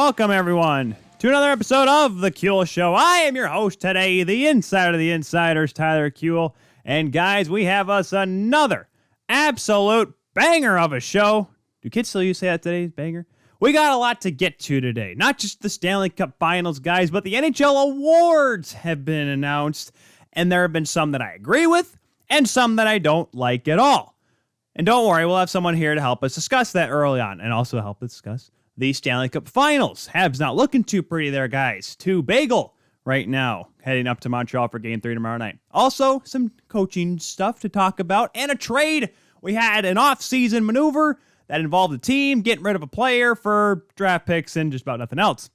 welcome everyone to another episode of The Kuehl Show. I am your host today, the insider of the insiders, Tyler Kuehl. And guys, we have us another absolute banger of a show. Do kids still say that today, banger? We got a lot to get to today. Not just the Stanley Cup Finals, guys, but the NHL Awards have been announced. And there have been some that I agree with and some that I don't like at all. And don't worry, we'll have someone here to help us discuss that early on and also help us discuss the Stanley Cup Finals. Habs not looking too pretty there, guys. Too bagel right now, heading up to Montreal for Game 3 tomorrow night. Also, some coaching stuff to talk about and a trade. We had an off-season maneuver that involved the team getting rid of a player for draft picks and just about nothing else.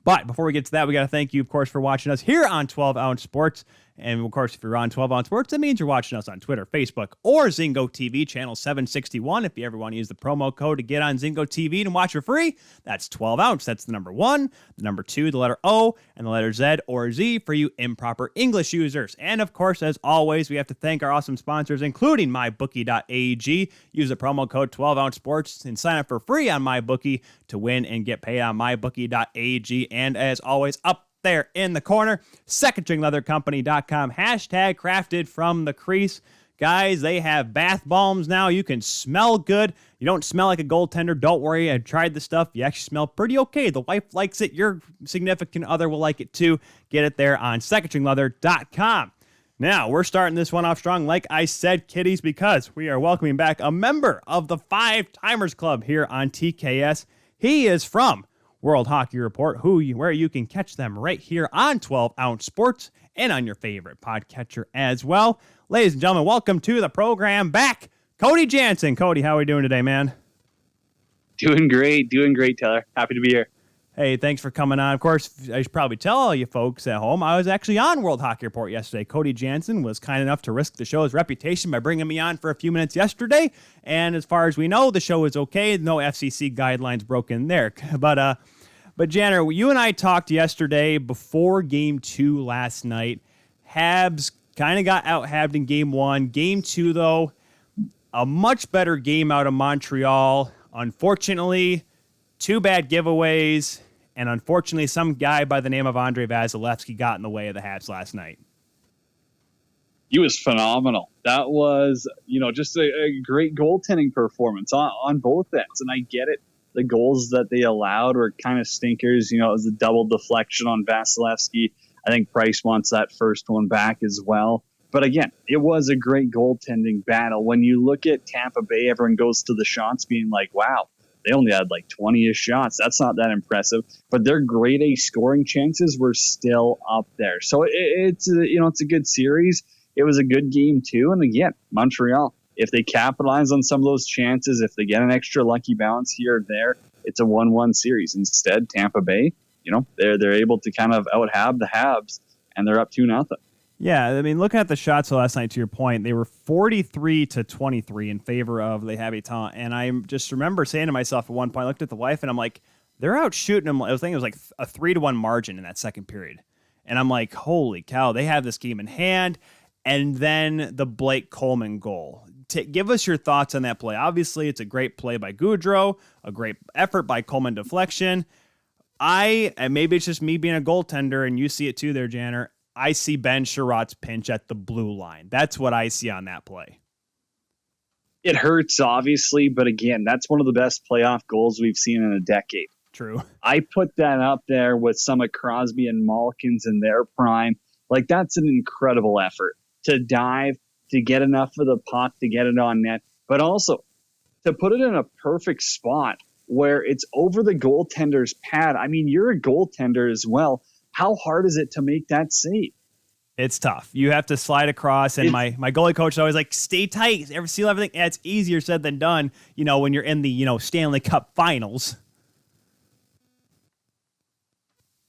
But before we get to that, we got to thank you, of course, for watching us here on 12 Ounce Sports. And, of course, if you're on 12 Ounce Sports, that means you're watching us on Twitter, Facebook, or Zingo TV, channel 761. If you ever want to use the promo code to get on Zingo TV and watch for free, that's 12 Ounce. That's the number 1, the number 2, the letter O, and the letter Z or Z for you improper English users. And, of course, as always, we have to thank our awesome sponsors, including MyBookie.ag. Use the promo code 12 Ounce Sports and sign up for free on MyBookie to win and get paid on MyBookie.ag. And, as always, up there in the corner, secondstringleathercompany.com, hashtag crafted from the crease. Guys, they have bath bombs now. You can smell good. You don't smell like a goaltender. Don't worry. I tried the stuff. You actually smell pretty okay. The wife likes it. Your significant other will like it too. Get it there on secondstringleather.com. Now, we're starting this one off strong, like I said, kiddies, because we are welcoming back a member of the Five Timers Club here on TKS. He is from World Hockey Report, where you can catch them right here on 12 Ounce Sports and on your favorite podcatcher as well. Ladies and gentlemen, welcome to the program back, Cody Janzen. Cody, how are we doing today, man? Doing great, Taylor. Happy to be here. Hey, thanks for coming on. Of course, I should probably tell all you folks at home, I was actually on World Hockey Report yesterday. Cody Janzen was kind enough to risk the show's reputation by bringing me on for a few minutes yesterday. And as far as we know, the show is okay. No FCC guidelines broken there. But Janner, you and I talked yesterday before Game 2 last night. Habs kind of got out-habbed in Game 1. Game 2, though, a much better game out of Montreal. Unfortunately, 2 bad giveaways, and unfortunately, some guy by the name of Andrei Vasilevsky got in the way of the Habs last night. He was phenomenal. That was, just a great goaltending performance on both ends, and I get it. The goals that they allowed were kind of stinkers. It was a double deflection on Vasilevsky. I think Price wants that first one back as well. But again, it was a great goaltending battle. When you look at Tampa Bay, everyone goes to the shots being like, wow, they only had like 20-ish shots. That's not that impressive. But their grade A scoring chances were still up there. So it's a good series. It was a good game too. And again, Montreal, if they capitalize on some of those chances, if they get an extra lucky bounce here or there, it's a 1-1 series. Instead, Tampa Bay, they're able to kind of out-hab the Habs, and they're up 2-0. Yeah, I mean, looking at the shots last night, to your point, they were 43-23 in favor of Les Habitants. And I just remember saying to myself at one point, I looked at the wife, and I'm like, they're out shooting them. I was thinking it was like a 3-1 margin in that second period. And I'm like, holy cow, they have this game in hand. And then the Blake Coleman goal. Give us your thoughts on that play. Obviously, it's a great play by Gaudreau, a great effort by Coleman deflection. And maybe it's just me being a goaltender, and you see it too there, Janner, I see Ben Sherratt's pinch at the blue line. That's what I see on that play. It hurts, obviously, but again, that's one of the best playoff goals we've seen in a decade. True. I put that up there with some of Crosby and Malkin's in their prime. Like, that's an incredible effort to dive, to get enough of the puck, to get it on net, but also to put it in a perfect spot where it's over the goaltender's pad. I mean, you're a goaltender as well. How hard is it to make that save? It's tough. You have to slide across, and my goalie coach is always like, stay tight, seal everything. Yeah, it's easier said than done, when you're in the, Stanley Cup Finals.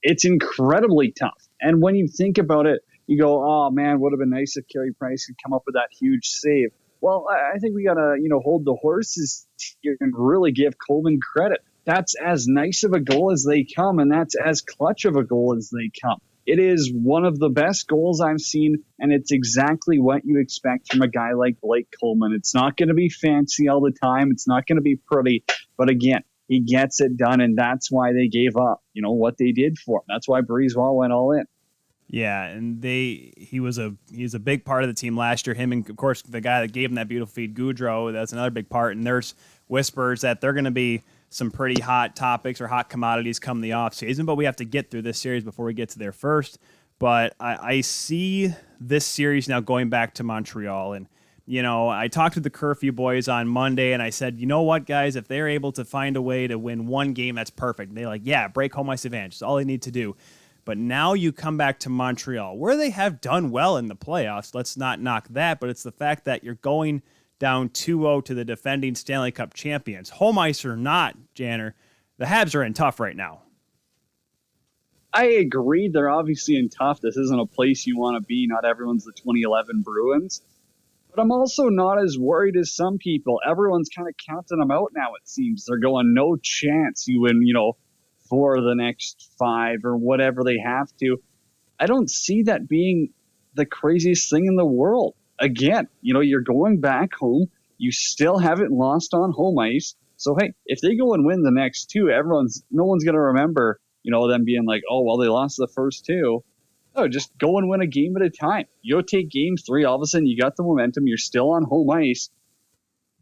It's incredibly tough. And when you think about it, you go, oh, man, would have been nice if Carey Price could come up with that huge save. Well, I think we got to, hold the horses here and really give Coleman credit. That's as nice of a goal as they come, and that's as clutch of a goal as they come. It is one of the best goals I've seen, and it's exactly what you expect from a guy like Blake Coleman. It's not going to be fancy all the time. It's not going to be pretty. But again, He gets it done, and that's why they gave up, what they did for him. That's why Breezewell went all in. Yeah, and he was a big part of the team last year. Him and, of course, the guy that gave him that beautiful feed, Goudreau, that's another big part. And there's whispers that they're going to be some pretty hot topics or hot commodities come the offseason, but we have to get through this series before we get to there first. But I see this series now going back to Montreal. And, I talked to the Curfew boys on Monday, and I said, you know what, guys, if they're able to find a way to win one game, that's perfect. And they're like, yeah, break home ice advantage. That's all they need to do. But now you come back to Montreal, where they have done well in the playoffs. Let's not knock that, but it's the fact that you're going down 2-0 to the defending Stanley Cup champions. Home ice or not, Janner, the Habs are in tough right now. I agree. They're obviously in tough. This isn't a place you want to be. Not everyone's the 2011 Bruins. But I'm also not as worried as some people. Everyone's kind of counting them out now, it seems. They're going, no chance you win, for the next 5 or whatever they have to. I don't see that being the craziest thing in the world. Again, you're going back home. You still haven't lost on home ice. So, hey, if they go and win the next 2, no one's going to remember, them being like, oh, well, they lost the first 2. No, just go and win a game at a time. You take game 3, all of a sudden you got the momentum. You're still on home ice.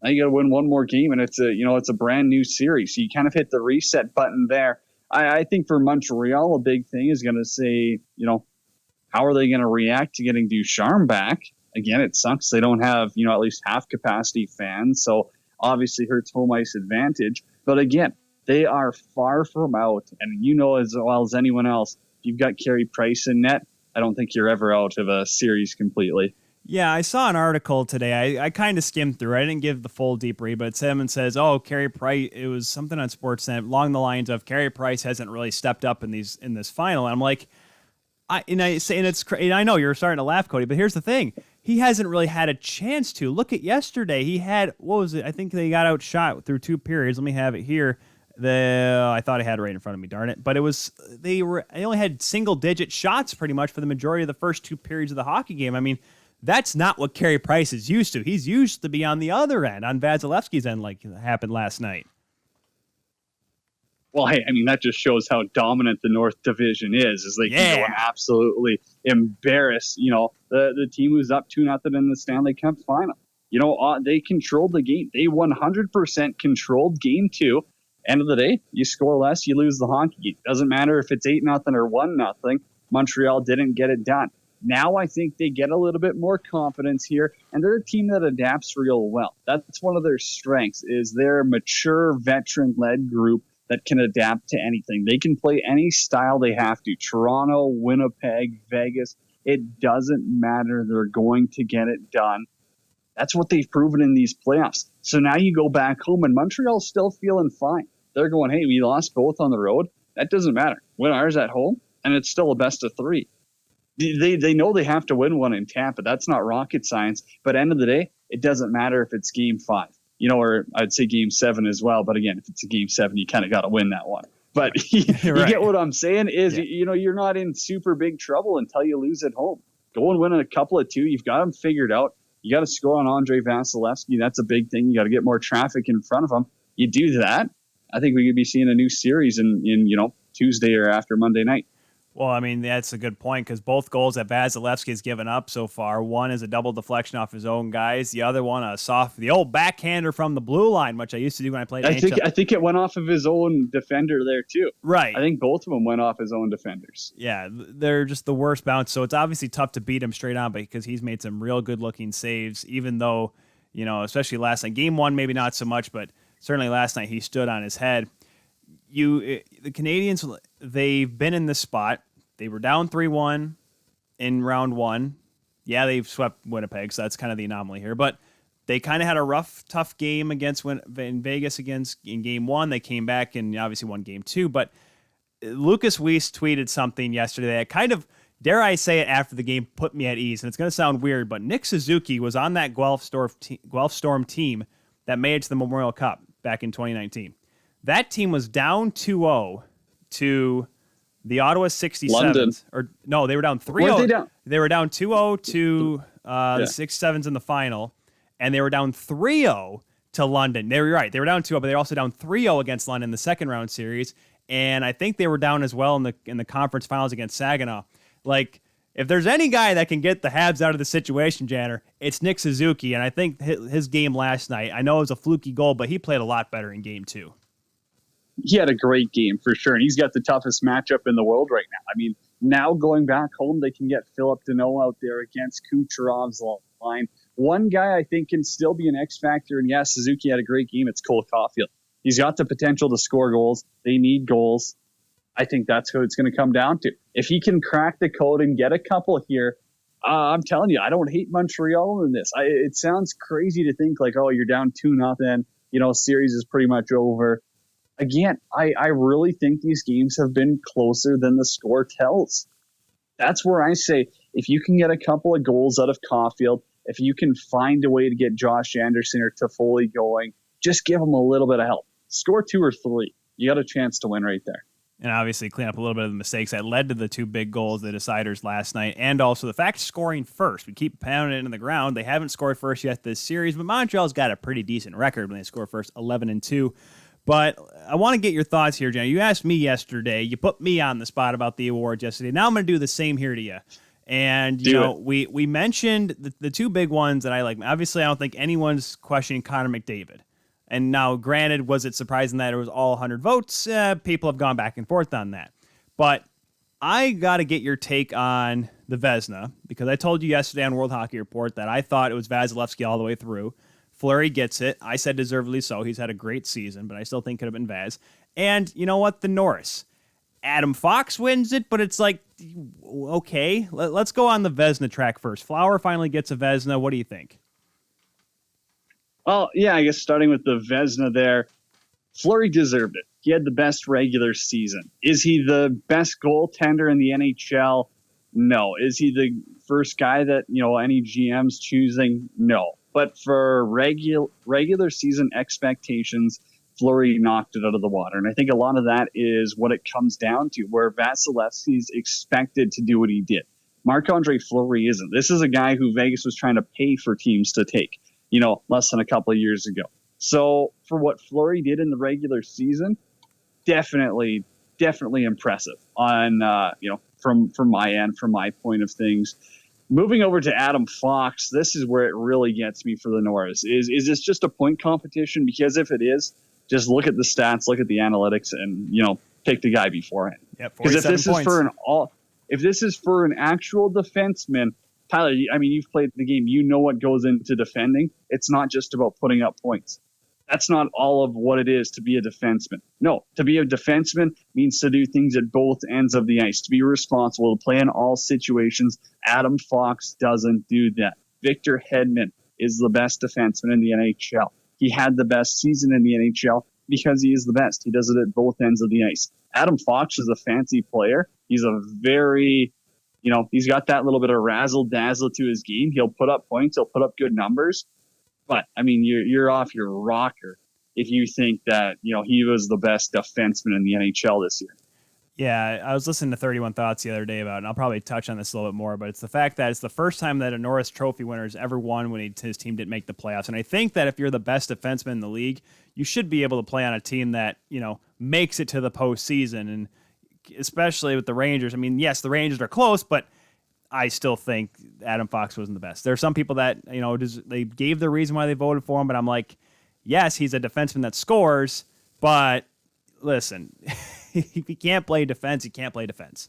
Now you got to win one more game, and it's a brand new series. So you kind of hit the reset button there. I think for Montreal, a big thing is going to say, how are they going to react to getting Ducharme back? Again, it sucks. They don't have, at least half capacity fans. So obviously hurts home ice advantage. But again, they are far from out. And as well as anyone else, if you've got Carey Price in net, I don't think you're ever out of a series completely. Yeah, I saw an article today. I kind of skimmed through. I didn't give the full deep read, but Simon says, Carey Price, it was something on Sportsnet along the lines of Carey Price hasn't really stepped up in this final. And I'm like, I know you're starting to laugh, Cody, but here's the thing. He hasn't really had a chance to. Look at yesterday. He had, what was it? I think they got outshot through 2 periods. Let me have it here. I thought I had it right in front of me, darn it. But they only had single-digit shots pretty much for the majority of the first 2 periods of the hockey game. I mean, that's not what Carey Price is used to. He's used to be on the other end, on Vasilevsky's end, like happened last night. Well, hey, that just shows how dominant the North Division is they can go and absolutely embarrass, the team who's up 2-0 in the Stanley Cup final. They controlled the game. They 100% controlled game 2. End of the day, you score less, you lose the hockey game. Doesn't matter if it's 8-0 or 1-0. Montreal didn't get it done. Now I think they get a little bit more confidence here, and they're a team that adapts real well. That's one of their strengths, is they're a mature, veteran-led group that can adapt to anything. They can play any style they have to. Toronto, Winnipeg, Vegas, it doesn't matter. They're going to get it done. That's what they've proven in these playoffs. So now you go back home, and Montreal's still feeling fine. They're going, hey, we lost both on the road. That doesn't matter. Win ours at home, and it's still a best of 3. They know they have to win one in Tampa. That's not rocket science. But end of the day, it doesn't matter if it's game 5, or I'd say game 7 as well. But again, if it's a game 7, you kind of got to win that one. But you get what I'm saying is, you're not in super big trouble until you lose at home. Go and win a couple of 2. You've got them figured out. You got to score on Andre Vasilevsky. That's a big thing. You got to get more traffic in front of him. You do that, I think we could be seeing a new series in Tuesday or after Monday night. Well, that's a good point, because both goals that Vasilevsky has given up so far, one is a double deflection off his own guys. The other one, the old backhander from the blue line, which I used to do when I played NHL. I think it went off of his own defender there, too. Right. I think both of them went off his own defenders. Yeah, they're just the worst bounce. So it's obviously tough to beat him straight on, because he's made some real good-looking saves, even though, especially last night. Game 1, maybe not so much, but certainly last night he stood on his head. The Canadians, they've been in this spot. They were down 3-1 in round 1. Yeah, they've swept Winnipeg, so that's kind of the anomaly here. But they kind of had a rough, tough game in Vegas in game 1. They came back and obviously won game 2. But Lucas Weiss tweeted something yesterday that kind of, dare I say it after the game, put me at ease. And it's going to sound weird, but Nick Suzuki was on that Guelph Storm team that made it to the Memorial Cup back in 2019. That team was down 2-0 to the Ottawa 67s. Or no, they were down 3-0. They were down 2-0 to the 67s in the final, and they were down 3-0 to London. They were right. They were down 2-0, but they were also down 3-0 against London in the second round series. And I think they were down as well in the conference finals against Saginaw. Like, if there's any guy that can get the Habs out of the situation, Janner, it's Nick Suzuki. And I think his game last night, I know it was a fluky goal, but he played a lot better in game 2. He had a great game for sure. And he's got the toughest matchup in the world right now. I mean, now going back home, they can get Philip Deneau out there against Kucherov's line. One guy I think can still be an X factor. And yes, Suzuki had a great game. It's Cole Caulfield. He's got the potential to score goals. They need goals. I think that's what it's going to come down to. If he can crack the code and get a couple here, I'm telling you, I don't hate Montreal in this. It sounds crazy to think like, oh, you're down 2-0. Series is pretty much over. Again, I really think these games have been closer than the score tells. That's where I say, if you can get a couple of goals out of Caulfield, if you can find a way to get Josh Anderson or Toffoli going, just give them a little bit of help. Score 2 or 3. You got a chance to win right there. And obviously clean up a little bit of the mistakes that led to the 2 big goals, the deciders last night, and also the fact scoring first. We keep pounding it into the ground. They haven't scored first yet this series, but Montreal's got a pretty decent record when they score first, 11-2. But I want to get your thoughts here, Jen. You asked me yesterday. You put me on the spot about the awards yesterday. Now I'm going to do the same here to you. And, we mentioned the 2 big ones that I like. Obviously, I don't think anyone's questioning Connor McDavid. And now, granted, was it surprising that it was all 100 votes? People have gone back and forth on that. But I got to get your take on the Vezina, because I told you yesterday on World Hockey Report that I thought it was Vasilevsky all the way through. Fleury gets it. I said deservedly so. He's had a great season, but I still think it could have been Vaz. And you know what? The Norris. Adam Fox wins it, but it's like, okay, let's go on the Vezina track first. Flower finally gets a Vezina. What do you think? Well, yeah, I guess starting with the Vezina there, Fleury deserved it. He had the best regular season. Is he the best goaltender in the NHL? No. Is he the first guy that, any GM's choosing? No. But for regular season expectations, Fleury knocked it out of the water. And I think a lot of that is what it comes down to, where Vasilevsky's expected to do what he did. Marc-Andre Fleury isn't. This is a guy who Vegas was trying to pay for teams to take, less than a couple of years ago. So for what Fleury did in the regular season, definitely impressive on, from my end, from my point of things. Moving over to Adam Fox, this is where it really gets me for the Norris. Is this just a point competition? Because if it is, just look at the stats, look at the analytics, and pick the guy beforehand. Because if this points. If this is for an actual defenseman, Tyler, I mean, you've played the game. You know what goes into defending. It's not just about putting up points. That's not all of what it is to be a defenseman. No, to be a defenseman means to do things at both ends of the ice, to be responsible, to play in all situations. Adam Fox doesn't do that. Victor Hedman is the best defenseman in the NHL. He had the best season in the NHL because he is the best. He does it at both ends of the ice. Adam Fox is a fancy player. He's a very, he's got that little bit of razzle-dazzle to his game. He'll put up points. He'll put up good numbers. But, I mean, you're off your rocker if you think that, he was the best defenseman in the NHL this year. Yeah, I was listening to 31 Thoughts the other day about it, and I'll probably touch on this a little bit more, but it's the fact that it's the first time that a Norris Trophy winner has ever won when his team didn't make the playoffs. And I think that if you're the best defenseman in the league, you should be able to play on a team that, makes it to the postseason. And especially with the Rangers. I mean, yes, the Rangers are close, but I still think Adam Fox wasn't the best. There are some people that, they gave the reason why they voted for him, but I'm like, yes, he's a defenseman that scores, but listen, if he can't play defense, he can't play defense.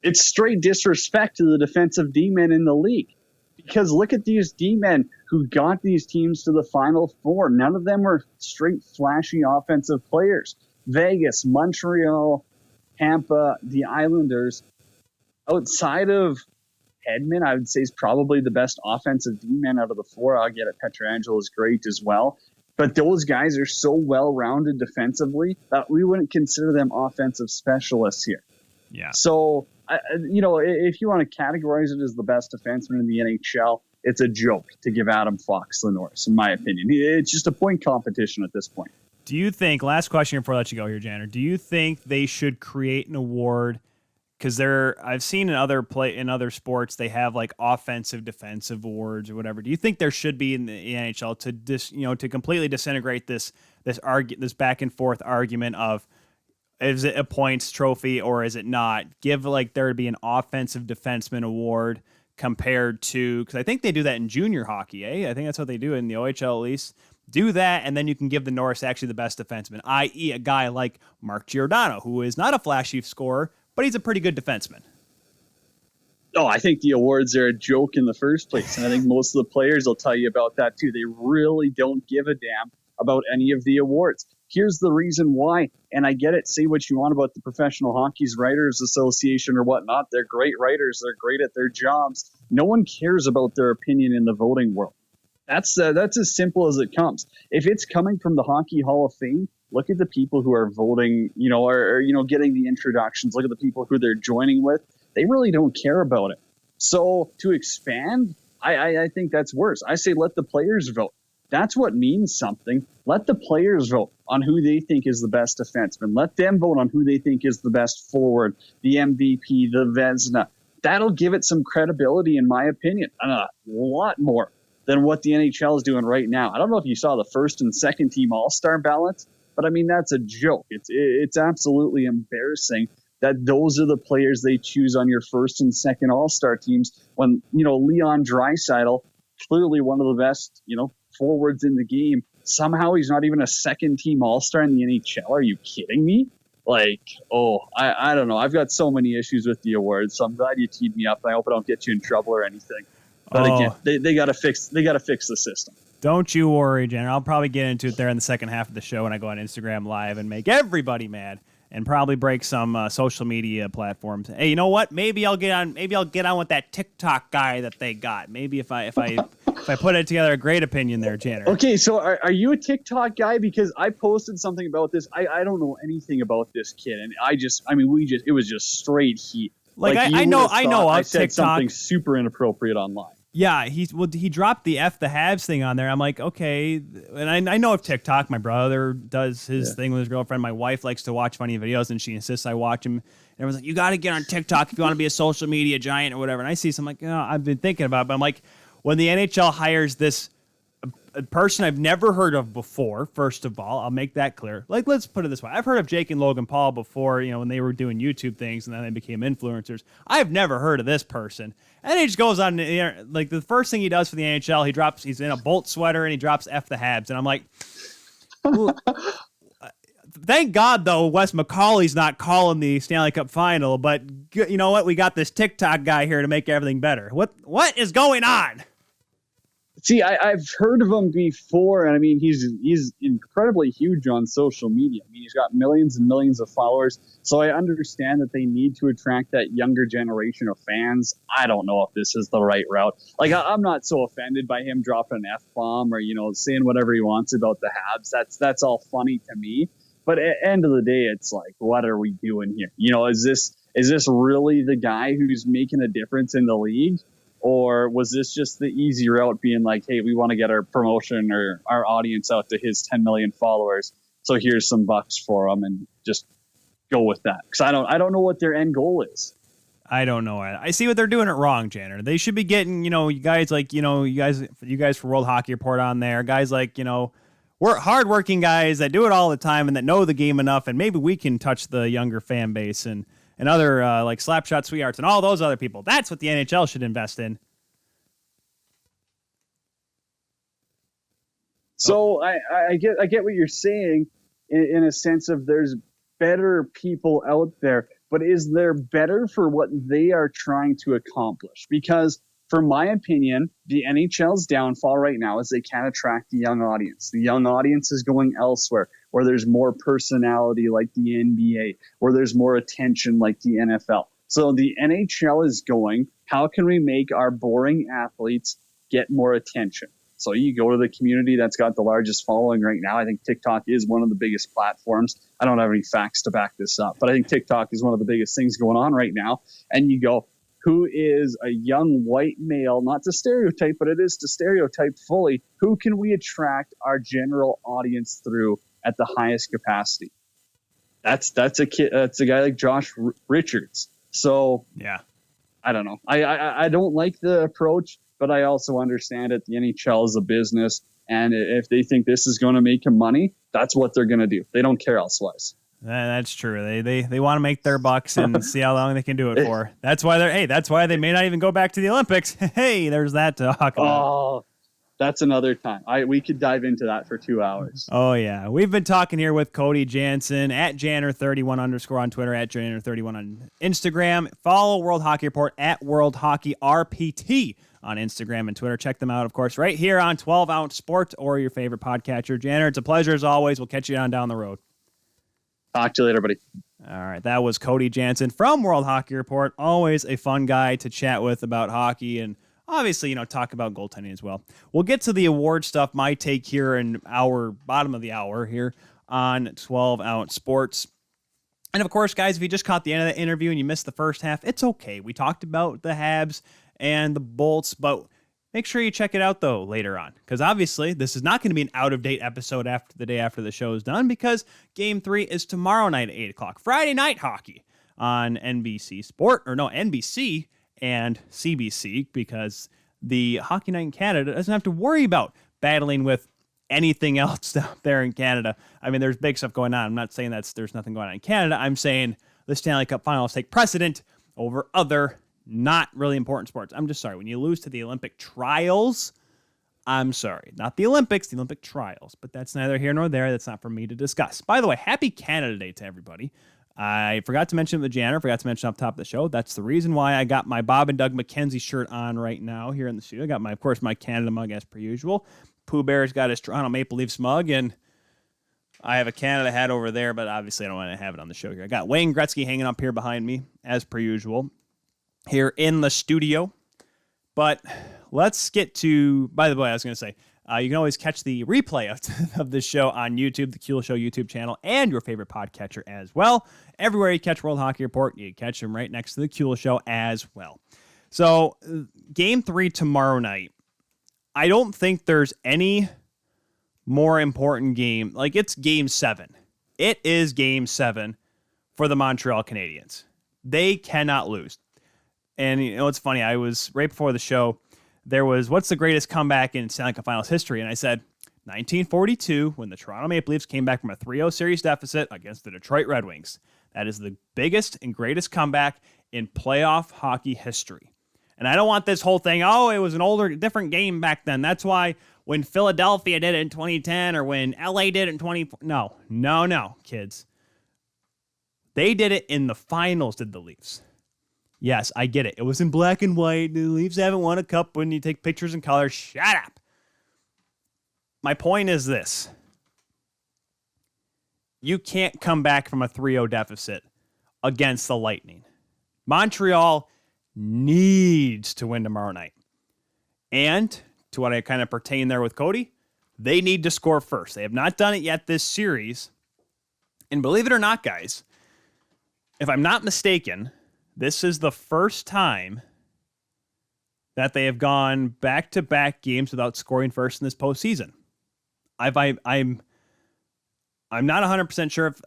It's straight disrespect to the defensive D-men in the league. Because look at these D-men who got these teams to the Final Four. None of them were straight flashy offensive players. Vegas, Montreal, Tampa, the Islanders. Outside of Hedman, I would say is probably the best offensive D-man out of the four. I'll get it. Pietrangelo is great as well. But those guys are so well-rounded defensively that we wouldn't consider them offensive specialists here. Yeah. So, if you want to categorize it as the best defenseman in the NHL, it's a joke to give Adam Fox the Norris, in my opinion. It's just a point competition at this point. Do you think, last question before I let you go here, Janner, do you think they should create an award because I've seen in other sports they have like offensive defensive awards or whatever. Do you think there should be in the NHL to completely disintegrate this back and forth argument of is it a points trophy or is it not? Give like there to be an offensive defenseman award compared to, because I think they do that in junior hockey, I think that's what they do in the OHL at least. Do that, and then you can give the Norris actually the best defenseman, i.e. a guy like Mark Giordano, who is not a flashy scorer, but he's a pretty good defenseman. Oh, I think the awards are a joke in the first place, and I think most of the players will tell you about that too. They really don't give a damn about any of the awards. Here's the reason why, and I get it. Say what you want about the Professional Hockey's Writers Association or whatnot. They're great writers. They're great at their jobs. No one cares about their opinion in the voting world. That's as simple as it comes. If it's coming from the Hockey Hall of Fame, look at the people who are voting, or getting the introductions. Look at the people who they're joining with. They really don't care about it. So to expand, I think that's worse. I say let the players vote. That's what means something. Let the players vote on who they think is the best defenseman. Let them vote on who they think is the best forward, the MVP, the Vezina. That'll give it some credibility, in my opinion, and a lot more than what the NHL is doing right now. I don't know if you saw the first and second team All-Star ballots, but I mean, that's a joke. It's absolutely embarrassing that those are the players they choose on your first and second All-Star teams when, Leon Draisaitl, clearly one of the best, forwards in the game. Somehow he's not even a second team All-Star in the NHL. Are you kidding me? I don't know. I've got so many issues with the awards, so I'm glad you teed me up. I hope I don't get you in trouble or anything. But again, they got to fix the system. Don't you worry, Jenner. I'll probably get into it there in the second half of the show when I go on Instagram Live and make everybody mad and probably break some social media platforms. Hey, you know what? Maybe I'll get on with that TikTok guy that they got. Maybe if I put it together, a great opinion there, Jenner. Okay, so are you a TikTok guy? Because I posted something about this. I don't know anything about this kid, and it was just straight heat. I know I said TikTok. Something super inappropriate online. Yeah, he dropped the F the Habs thing on there. I'm like, okay, and I know of TikTok. My brother does his thing with his girlfriend. My wife likes to watch funny videos, and she insists I watch them. And everyone's like, you got to get on TikTok if you want to be a social media giant or whatever. And I see some like, I've been thinking about it, but I'm like, when the NHL hires this a person I've never heard of before, first of all, I'll make that clear. Like, let's put it this way. I've heard of Jake and Logan Paul before, when they were doing YouTube things and then they became influencers. I've never heard of this person. And he just goes on, like, the first thing he does for the NHL, he's in a Bolt sweater and he drops F the Habs. And I'm like, thank God, though, Wes McCauley's not calling the Stanley Cup final. But you know what? We got this TikTok guy here to make everything better. What is going on? See, I've heard of him before, and I mean, he's incredibly huge on social media. I mean, he's got millions and millions of followers, so I understand that they need to attract that younger generation of fans. I don't know if this is the right route. Like, I'm not so offended by him dropping an F-bomb or, saying whatever he wants about the Habs. That's all funny to me. But at the end of the day, it's like, what are we doing here? Is this really the guy who's making a difference in the league? Or was this just the easy route being like, hey, we want to get our promotion or our audience out to his 10 million followers, so here's some bucks for them and just go with that? Because I don't know what their end goal is. I don't know. I see what they're doing it wrong, Janner. They should be getting, you guys like, you guys for World Hockey Report on there, guys like, we're hardworking guys that do it all the time and that know the game enough, and maybe we can touch the younger fan base and other like Slapshot Sweethearts and all those other people. That's what the NHL should invest in. So I get what you're saying in a sense of there's better people out there, but is there better for what they are trying to accomplish? Because for my opinion, the NHL's downfall right now is they can't attract the young audience. The young audience is going elsewhere, where there's more personality like the NBA, where there's more attention like the NFL. So the NHL is going, how can we make our boring athletes get more attention? So you go to the community that's got the largest following right now. I think TikTok is one of the biggest platforms. I don't have any facts to back this up, but I think TikTok is one of the biggest things going on right now. And you go, who is a young white male, not to stereotype, but it is to stereotype fully, who can we attract our general audience through at the highest capacity? That's a guy like Josh Richards. So yeah. I don't know. I don't like the approach, but I also understand it. The NHL is a business, and if they think this is going to make them money, that's what they're going to do. They don't care elsewise. That's true. They want to make their bucks and see how long they can do it for. That's why that's why they may not even go back to the Olympics. Hey, there's that talk about. Oh, that's another time. We could dive into that for 2 hours. Oh, yeah. We've been talking here with Cody Janzen at Janner31_ on Twitter, at Janner31 on Instagram. Follow World Hockey Report at World Hockey RPT on Instagram and Twitter. Check them out, of course, right here on 12 Ounce Sports or your favorite podcatcher. Janner, it's a pleasure as always. We'll catch you on down the road. Talk to you later, buddy. All right, that was Cody Janzen from World Hockey Report. Always a fun guy to chat with about hockey and obviously, talk about goaltending as well. We'll get to the award stuff, my take here in our bottom of the hour here on 12 Ounce Sports. And of course, guys, if you just caught the end of the interview and you missed the first half, it's okay. We talked about the Habs and the Bolts, but make sure you check it out, though, later on. Because obviously, this is not going to be an out-of-date episode after the day after the show is done, because Game 3 is tomorrow night at 8 o'clock. Friday night hockey on NBC NBC and CBC, because the Hockey Night in Canada doesn't have to worry about battling with anything else out there in Canada. I mean, there's big stuff going on. I'm not saying there's nothing going on in Canada. I'm saying the Stanley Cup Finals take precedent over other not really important sports. I'm just sorry. When you lose to the Olympic trials, I'm sorry. Not the Olympics, the Olympic trials. But that's neither here nor there. That's not for me to discuss. By the way, happy Canada Day to everybody. I forgot to mention the Janner, forgot to mention off the top of the show. That's the reason why I got my Bob and Doug McKenzie shirt on right now here in the studio. I got, of course, my Canada mug as per usual. Pooh Bear's got his Toronto Maple Leafs mug, and I have a Canada hat over there, but obviously I don't want to have it on the show here. I got Wayne Gretzky hanging up here behind me, as per usual, here in the studio. But let's get to, by the way, I was going to say, you can always catch the replay of this show on YouTube, the Kuehl Show YouTube channel, and your favorite podcatcher as well. Everywhere you catch World Hockey Report, you catch them right next to the Kuehl Show as well. So, Game 3 tomorrow night. I don't think there's any more important game. Like, it's Game 7. It is Game 7 for the Montreal Canadiens. They cannot lose. And, it's funny. I was, right before the show, there was, what's the greatest comeback in Stanley Cup Finals history? And I said, 1942, when the Toronto Maple Leafs came back from a 3-0 series deficit against the Detroit Red Wings. That is the biggest and greatest comeback in playoff hockey history. And I don't want this whole thing, it was an older, different game back then. That's why when Philadelphia did it in 2010 or when LA did it in 20... No, kids. They did it in the finals, did the Leafs. Yes, I get it. It was in black and white. The Leafs haven't won a cup when you take pictures in color. Shut up. My point is this. You can't come back from a 3-0 deficit against the Lightning. Montreal needs to win tomorrow night. And to what I kind of pertain there with Cody, they need to score first. They have not done it yet this series. And believe it or not, guys, if I'm not mistaken, this is the first time that they have gone back-to-back games without scoring first in this postseason. I'm not 100% sure if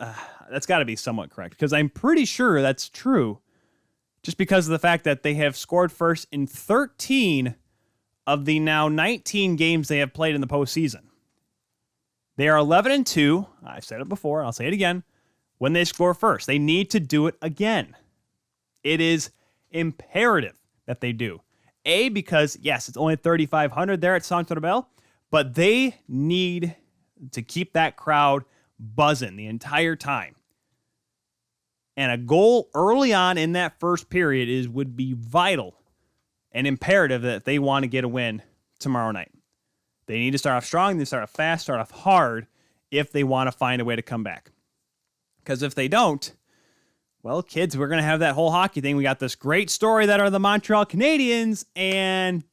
that's got to be somewhat correct, because I'm pretty sure that's true, just because of the fact that they have scored first in 13 of the now 19 games they have played in the postseason. They are 11-2. I've said it before. I'll say it again. When they score first, they need to do it again. It is imperative that they do. Because, yes, it's only 3,500 there at Centre Bell, but they need to keep that crowd buzzing the entire time. And a goal early on in that first period would be vital and imperative that they want to get a win tomorrow night. They need to start off strong, they start off fast, start off hard if they want to find a way to come back. Because if they don't, well, kids, we're going to have that whole hockey thing. We got this great story that are the Montreal Canadiens, and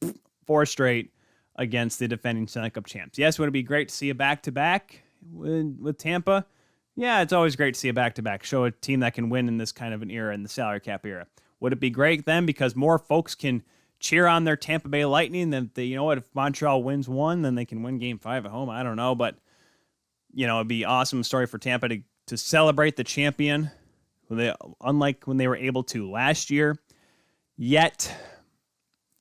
4 straight against the defending Stanley Cup champs. Yes, would it be great to see a back-to-back with Tampa? Yeah, it's always great to see a back-to-back. Show a team that can win in this kind of an era, in the salary cap era. Would it be great then because more folks can cheer on their Tampa Bay Lightning than if Montreal wins 1, then they can win Game 5 at home? I don't know, but it'd be an awesome story for Tampa to celebrate the champion unlike when they were able to last year. Yet,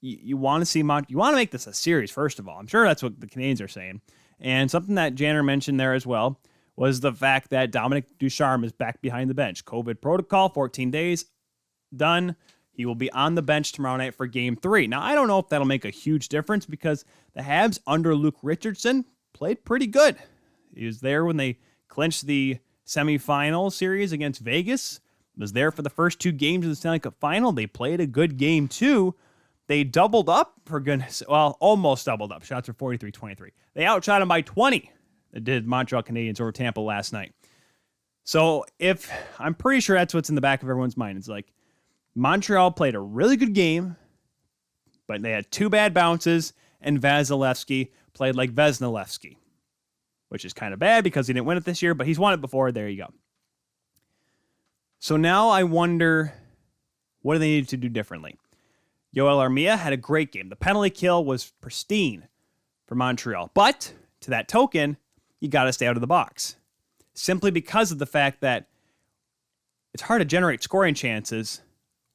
you want to see you want to make this a series, first of all. I'm sure that's what the Canadiens are saying. And something that Janner mentioned there as well was the fact that Dominic Ducharme is back behind the bench. COVID protocol, 14 days, done. He will be on the bench tomorrow night for Game 3. Now, I don't know if that'll make a huge difference because the Habs under Luke Richardson played pretty good. He was there when they clinched the semifinal series against Vegas. Was there for the first 2 games of the Stanley Cup Final. They played a good game, too. They doubled up, for goodness, well, almost doubled up. Shots were 43-23. They outshot them by 20. They did Montreal Canadiens over Tampa last night. So I'm pretty sure that's what's in the back of everyone's mind. It's like Montreal played a really good game, but they had 2 bad bounces, and Vasilevsky played like Vesnilevsky, which is kind of bad because he didn't win it this year, but he's won it before. There you go. So now I wonder, what do they need to do differently? Yoel Armia had a great game. The penalty kill was pristine for Montreal. But, to that token, you got to stay out of the box. Simply because of the fact that it's hard to generate scoring chances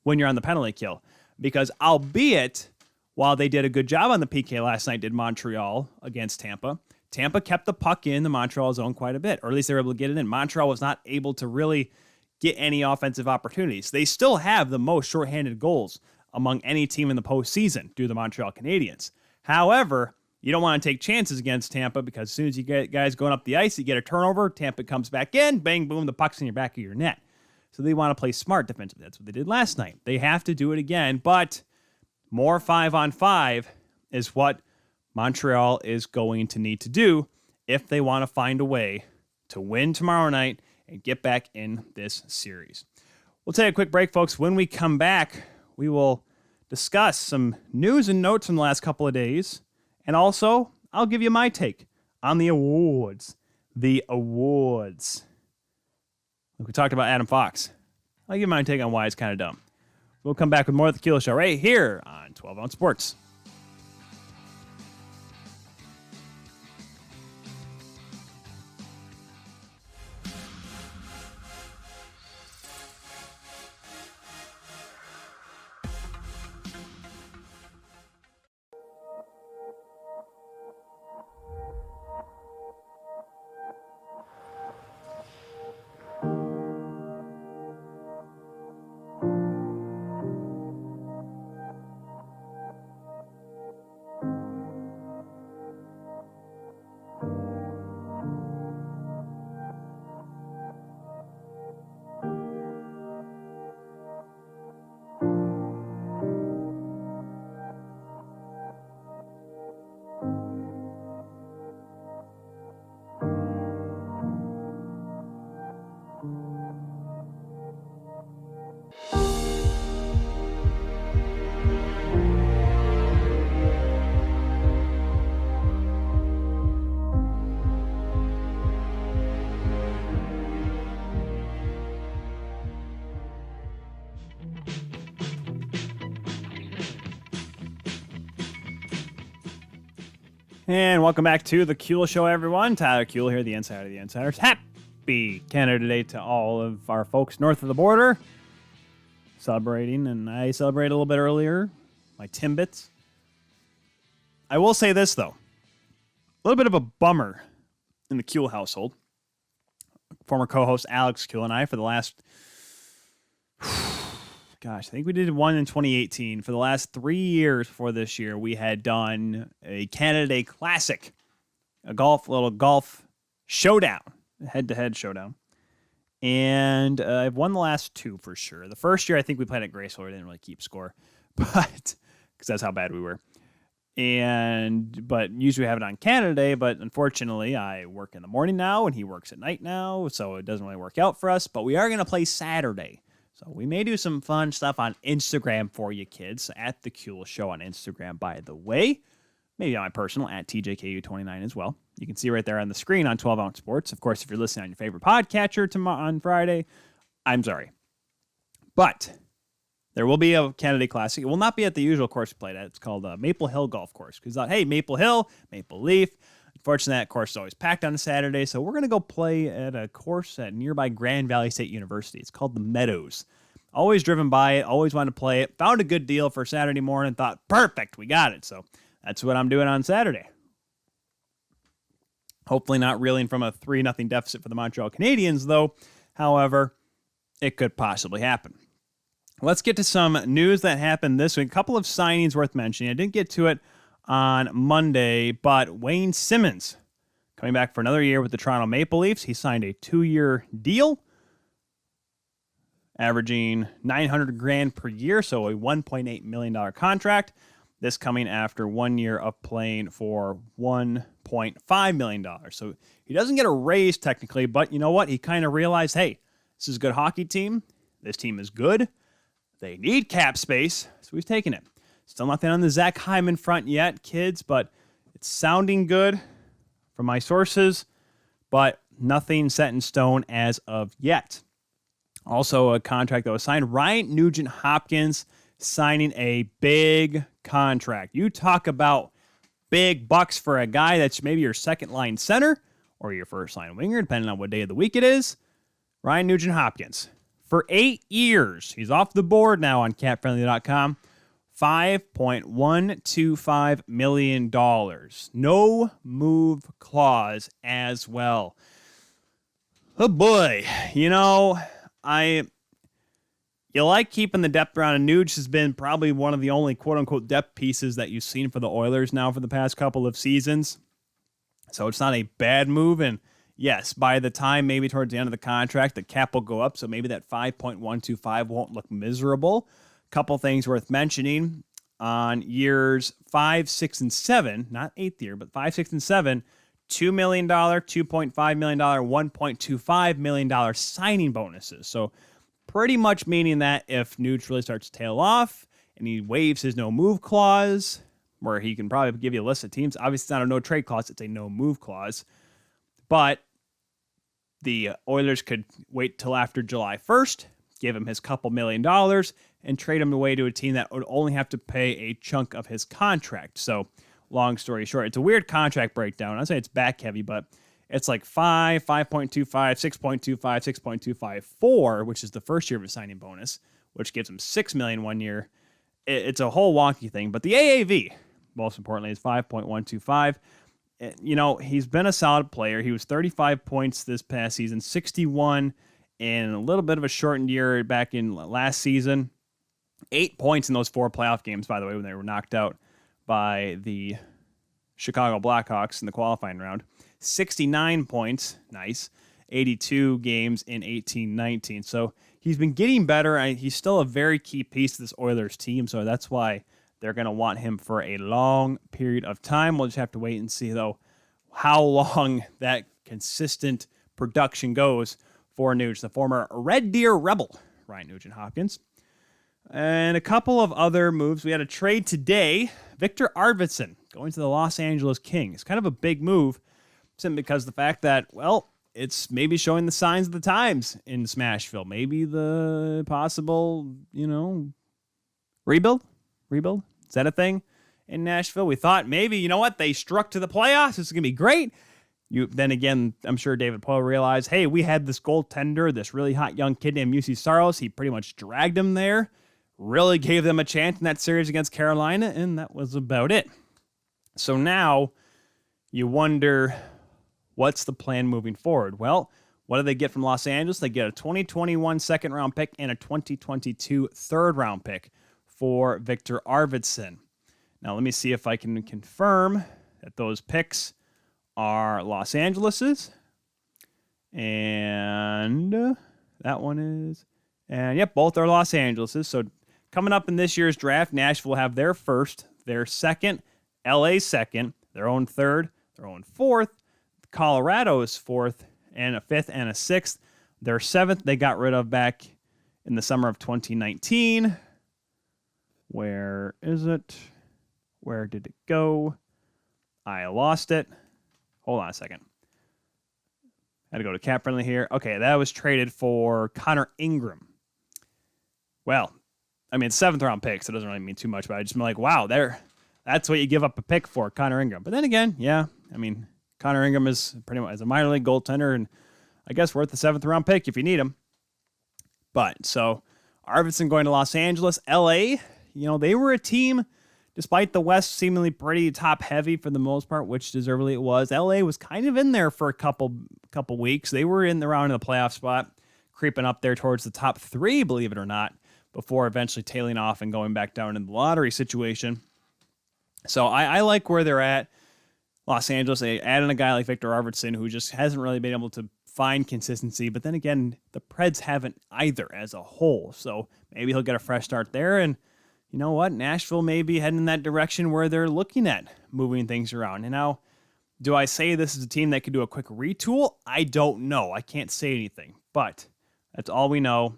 when you're on the penalty kill. Because albeit, while they did a good job on the PK last night, did Montreal against Tampa, Tampa kept the puck in the Montreal zone quite a bit, or at least they were able to get it in. Montreal was not able to really get any offensive opportunities. They still have the most shorthanded goals among any team in the postseason due to the Montreal Canadiens. However, you don't want to take chances against Tampa because as soon as you get guys going up the ice, you get a turnover, Tampa comes back in, bang, boom, the puck's in your back of your net. So they want to play smart defensively. That's what they did last night. They have to do it again, but more 5-on-5 is what Montreal is going to need to do if they want to find a way to win tomorrow night and get back in this series. We'll take a quick break, folks. When we come back, we will discuss some news and notes from the last couple of days. And also, I'll give you my take on the awards. The awards. Like we talked about Adam Fox. I'll give you my take on why it's kind of dumb. We'll come back with more of the Kilo Show right here on 12 Ounce Sports. And welcome back to the Kuehl Show, everyone. Tyler Kuehl here, the Insider of the Insiders. Happy Canada Day to all of our folks north of the border. Celebrating, and I celebrated a little bit earlier, my Timbits. I will say this, though. A little bit of a bummer in the Kuehl household. Former co-host Alex Kuehl and I, for the last... Gosh, I think we did one in 2018. For the last 3 years before this year, we had done a Canada Day Classic, a little golf showdown, head-to-head showdown. And I've won the last 2 for sure. The first year, I think we played at Graceville. We didn't really keep score, but because that's how bad we were. But usually we have it on Canada Day, but unfortunately, I work in the morning now, and he works at night now, so it doesn't really work out for us. But we are going to play Saturday. So we may do some fun stuff on Instagram for you kids, at the Kuehl Show on Instagram, by the way. Maybe on my personal, at TJKU29 as well. You can see right there on the screen on 12 Ounce Sports. Of course, if you're listening on your favorite podcatcher on Friday, I'm sorry. But there will be a Canada Day Classic. It will not be at the usual course we played at. It's called Maple Hill Golf Course. Because, hey, Maple Hill, Maple Leaf, Fortunately, that course is always packed on a Saturday, so we're going to go play at a course at nearby Grand Valley State University. It's called the Meadows. Always driven by it, always wanted to play it. Found a good deal for Saturday morning, thought, perfect, we got it. So that's what I'm doing on Saturday. Hopefully not reeling from a 3-0 deficit for the Montreal Canadiens, though. However, it could possibly happen. Let's get to some news that happened this week. A couple of signings worth mentioning. I didn't get to it on Monday, but Wayne Simmons coming back for another year with the Toronto Maple Leafs. He signed a 2-year deal, averaging $900,000 per year, so a $1.8 million contract. This coming after 1 year of playing for $1.5 million. So he doesn't get a raise technically, but you know what? He kind of realized, hey, this is a good hockey team. This team is good. They need cap space, so he's taking it. Still nothing on the Zach Hyman front yet, kids, but it's sounding good from my sources, but nothing set in stone as of yet. Also, a contract that was signed, Ryan Nugent-Hopkins signing a big contract. You talk about big bucks for a guy that's maybe your second-line center or your first-line winger, depending on what day of the week it is. Ryan Nugent-Hopkins. For 8 years, he's off the board now on capfriendly.com. $5.125 million. No move clause as well. Oh boy. You know, you like keeping the depth around, and Nuge has been probably one of the only quote-unquote depth pieces that you've seen for the Oilers now for the past couple of seasons. So it's not a bad move, and yes, by the time maybe towards the end of the contract, the cap will go up, so maybe that 5.125 won't look miserable. Couple things worth mentioning. On years 5, 6, and 7, not 8th year, but 5, 6, and 7, $2 million, $2.5 million, $1.25 million signing bonuses. So pretty much meaning that if Nuge really starts to tail off and he waives his no-move clause, where he can probably give you a list of teams. Obviously, it's not a no-trade clause, it's a no-move clause. But the Oilers could wait till after July 1st, give him his couple $1 million, and trade him away to a team that would only have to pay a chunk of his contract. So, long story short, it's a weird contract breakdown. I'd say it's back heavy, but it's like 5, 5.25, 6.25, 6.254, which is the first year of a signing bonus, which gives him $6 million 1 year. It's a whole wonky thing, but the AAV, most importantly, is 5.125. You know, he's been a solid player. He was 35 points this past season, 61 in a little bit of a shortened year back in last season. 8 points in those 4 playoff games, by the way, when they were knocked out by the Chicago Blackhawks in the qualifying round. 69 points, nice. 82 games in 18-19. So he's been getting better. He's still a very key piece of this Oilers team, so that's why they're going to want him for a long period of time. We'll just have to wait and see, though, how long that consistent production goes for Nuge, the former Red Deer Rebel, Ryan Nugent-Hopkins. And a couple of other moves. We had a trade today. Victor Arvidsson going to the Los Angeles Kings. Kind of a big move, simply because of the fact that, well, it's maybe showing the signs of the times in Smashville. Maybe the possible, rebuild? Is that a thing in Nashville? We thought maybe, you know what, they struck to the playoffs. This is going to be great. Then again, I'm sure David Poile realized, hey, we had this goaltender, this really hot young kid named UC Saros. He pretty much dragged him there, really gave them a chance in that series against Carolina, and that was about it. So now you wonder, what's the plan moving forward? Well, what do they get from Los Angeles? They get a 2021 second-round pick and a 2022 third-round pick for Victor Arvidsson. Now, let me see if I can confirm that those picks are Los Angeles's. And that one is. And yep, both are Los Angeles's. So coming up in this year's draft, Nashville will have their first, their second, LA's second, their own third, their own fourth, Colorado's fourth, and a fifth and a sixth. Their seventh they got rid of back in the summer of 2019. Where is it? Where did it go? I lost it. Hold on a second. Had to go to Cap Friendly here. Okay, that was traded for Connor Ingram. Well, I mean, 7th round pick, so it doesn't really mean too much, but I just been like, wow, that's what you give up a pick for, Connor Ingram. But then again, yeah, I mean, Connor Ingram is pretty much as a minor league goaltender, and I guess worth the 7th round pick if you need him. But so Arvidsson going to Los Angeles, LA. They were a team, despite the West seemingly pretty top heavy for the most part, which deservedly it was. LA was kind of in there for a couple weeks. They were in the round of the playoff spot, creeping up there towards the top 3, believe it or not, before eventually tailing off and going back down in the lottery situation. So I like where they're at. Los Angeles, they added a guy like Victor Arvidsson, who just hasn't really been able to find consistency. But then again, the Preds haven't either as a whole. So maybe he'll get a fresh start there. And you know what? Nashville may be heading in that direction where they're looking at moving things around. And now, do I say this is a team that could do a quick retool? I don't know. I can't say anything. But that's all we know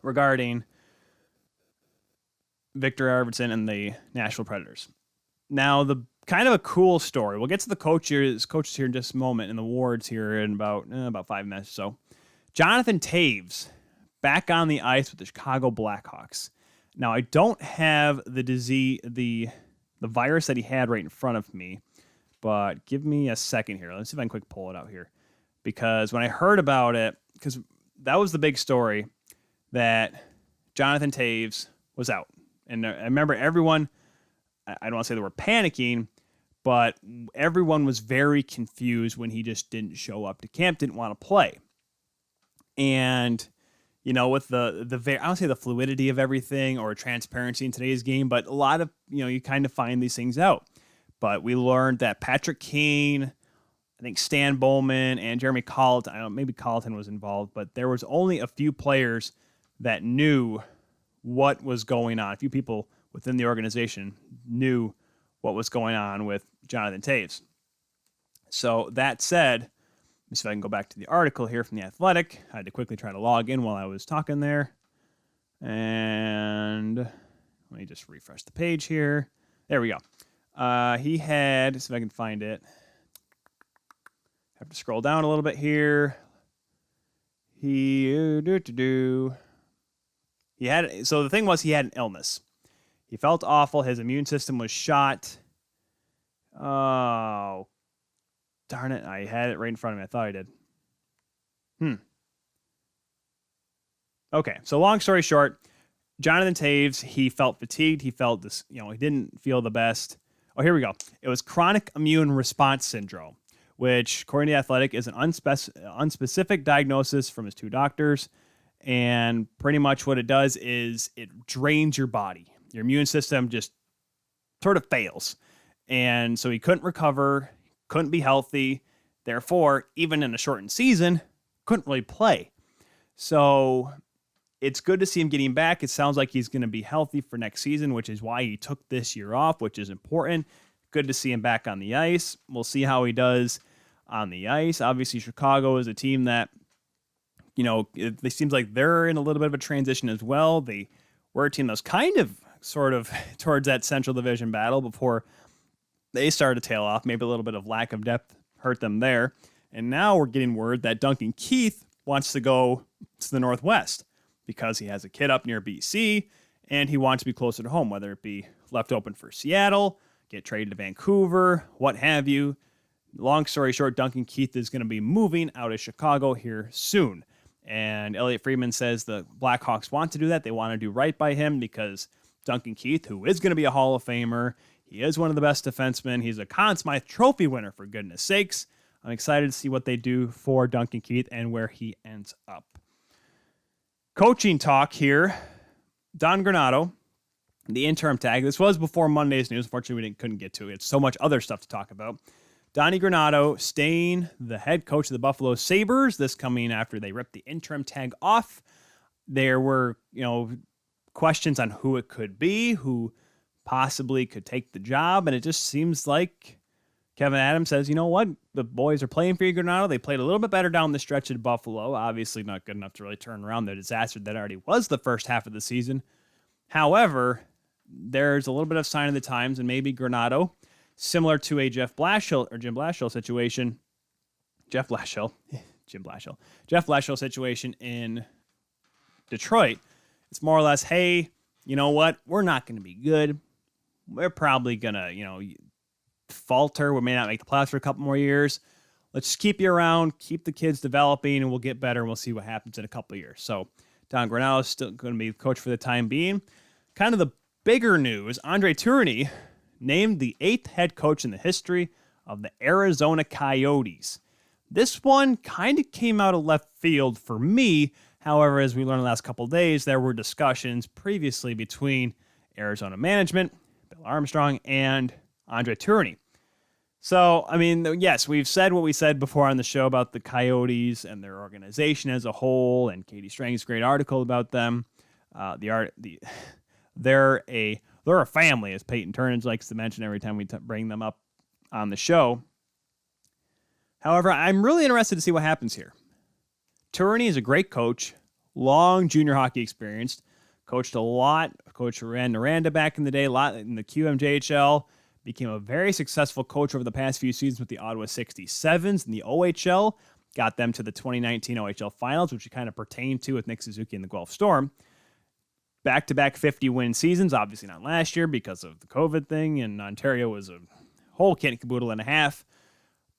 regarding Victor Arvidsson and the Nashville Predators. Now, the kind of a cool story. We'll get to the coaches here in just a moment, and the awards here in about 5 minutes or so. Jonathan Toews back on the ice with the Chicago Blackhawks. Now, I don't have the virus that he had right in front of me, but give me a second here. Let's see if I can quick pull it out here. Because when I heard about it, because that was the big story, that Jonathan Toews was out. And I remember everyone, I don't want to say they were panicking, but everyone was very confused when he just didn't show up to camp, didn't want to play. And, with I don't say the fluidity of everything or transparency in today's game, but a lot of, you kind of find these things out. But we learned that Patrick Kane, I think Stan Bowman, and Jeremy Colleton, maybe Colleton was involved, but there was only a few players that knew what was going on. A few people within the organization knew what was going on with Jonathan Toews. So that said, let me see if I can go back to the article here from The Athletic. I had to quickly try to log in while I was talking there. And let me just refresh the page here. There we go. He had, let's see if I can find it. Have to scroll down a little bit here. So the thing was, he had an illness. He felt awful. His immune system was shot. Oh, darn it. I had it right in front of me. I thought I did. Okay, so long story short, Jonathan Toews, he felt fatigued. He felt this, he didn't feel the best. Oh, here we go. It was chronic immune response syndrome, which, according to The Athletic, is an unspecific diagnosis from his 2 doctors. And pretty much what it does is it drains your body. Your immune system just sort of fails. And so he couldn't recover, couldn't be healthy. Therefore, even in a shortened season, couldn't really play. So it's good to see him getting back. It sounds like he's going to be healthy for next season, which is why he took this year off, which is important. Good to see him back on the ice. We'll see how he does on the ice. Obviously, Chicago is a team that, it seems like they're in a little bit of a transition as well. They were a team that was kind of sort of towards that Central Division battle before they started to tail off. Maybe a little bit of lack of depth hurt them there. And now we're getting word that Duncan Keith wants to go to the Northwest because he has a kid up near BC and he wants to be closer to home, whether it be left open for Seattle, get traded to Vancouver, what have you. Long story short, Duncan Keith is going to be moving out of Chicago here soon. And Elliot Friedman says the Blackhawks want to do that. They want to do right by him because Duncan Keith, who is going to be a Hall of Famer, he is one of the best defensemen. He's a Conn Smythe Trophy winner, for goodness sakes. I'm excited to see what they do for Duncan Keith and where he ends up. Coaching talk here. Don Granato, the interim tag. This was before Monday's news. Unfortunately, we couldn't get to it. It's so much other stuff to talk about. Donnie Granato staying the head coach of the Buffalo Sabres. This coming after they ripped the interim tag off. There were, questions on who it could be, who possibly could take the job, and it just seems like Kevin Adams says, you know what, the boys are playing for you, Granato. They played a little bit better down the stretch at Buffalo. Obviously not good enough to really turn around the disaster that already was the first half of the season. However, there's a little bit of sign of the times, and maybe Granato, similar to a Jim Blashill situation. Jim Blashill situation in Detroit. It's more or less, hey, you know what? We're not going to be good. We're probably going to, falter. We may not make the playoffs for a couple more years. Let's just keep you around, keep the kids developing, and we'll get better, and we'll see what happens in a couple of years. So Don Granado is still going to be the coach for the time being. Kind of the bigger news, Andre Tourigny named the 8th head coach in the history of the Arizona Coyotes. This one kind of came out of left field for me. However, as we learned the last couple of days, there were discussions previously between Arizona management, Bill Armstrong, and Andre Tourigny. So, I mean, yes, we've said what we said before on the show about the Coyotes and their organization as a whole, and Katie Strang's great article about them. They're a family, as Peyton Turnage likes to mention every time we bring them up on the show. However, I'm really interested to see what happens here. Tourigny is a great coach, long junior hockey experience, coached a lot, coached Miranda back in the day, a lot in the QMJHL, became a very successful coach over the past few seasons with the Ottawa 67s in the OHL, got them to the 2019 OHL finals, which he kind of pertained to with Nick Suzuki and the Guelph Storm. Back-to-back 50-win seasons, obviously not last year because of the COVID thing, and Ontario was a whole kit and caboodle and a half,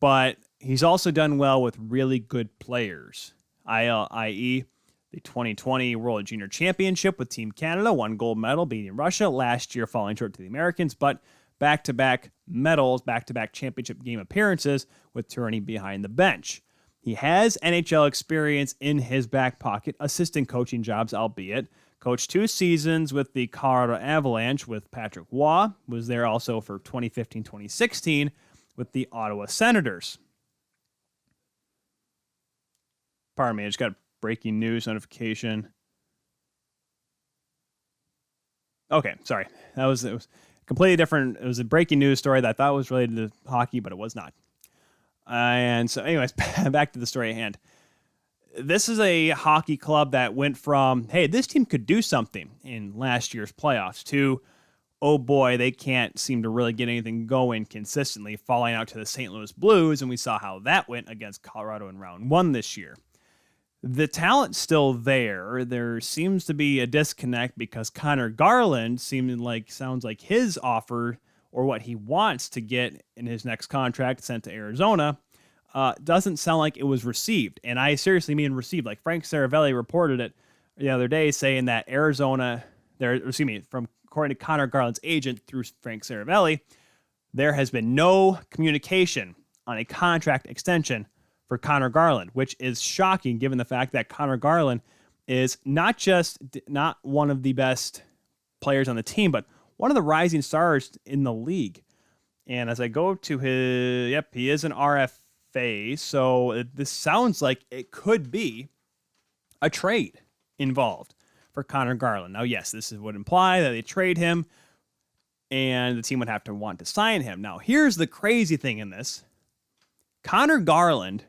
but he's also done well with really good players, i.e., the 2020 World Junior Championship with Team Canada, won gold medal beating Russia, last year falling short to the Americans, but back-to-back medals, back-to-back championship game appearances with Tourigny behind the bench. He has NHL experience in his back pocket, assistant coaching jobs, albeit. Coached 2 seasons with the Colorado Avalanche with Patrick Waugh, was there also for 2015-2016 with the Ottawa Senators. Pardon me, I just got a breaking news notification. Okay, sorry. It was completely different. It was a breaking news story that I thought was related to hockey, but it was not. And so anyways, back to the story at hand. This is a hockey club that went from, hey, this team could do something in last year's playoffs, to, oh boy, they can't seem to really get anything going consistently, falling out to the St. Louis Blues, and we saw how that went against Colorado in round 1 this year. The talent's still there. There seems to be a disconnect because Connor Garland sounds like his offer, or what he wants to get in his next contract sent to Arizona, doesn't sound like it was received. And I seriously mean received. Like Frank Saravelli reported it the other day, saying that according to Connor Garland's agent through Frank Saravelli, there has been no communication on a contract extension for Connor Garland, which is shocking given the fact that Connor Garland is not one of the best players on the team, but one of the rising stars in the league. And as I go to he is an RFA, so this sounds like it could be a trade involved for Connor Garland. Now, yes, this would imply that they trade him and the team would have to want to sign him. Now, here's the crazy thing in this. Connor Garland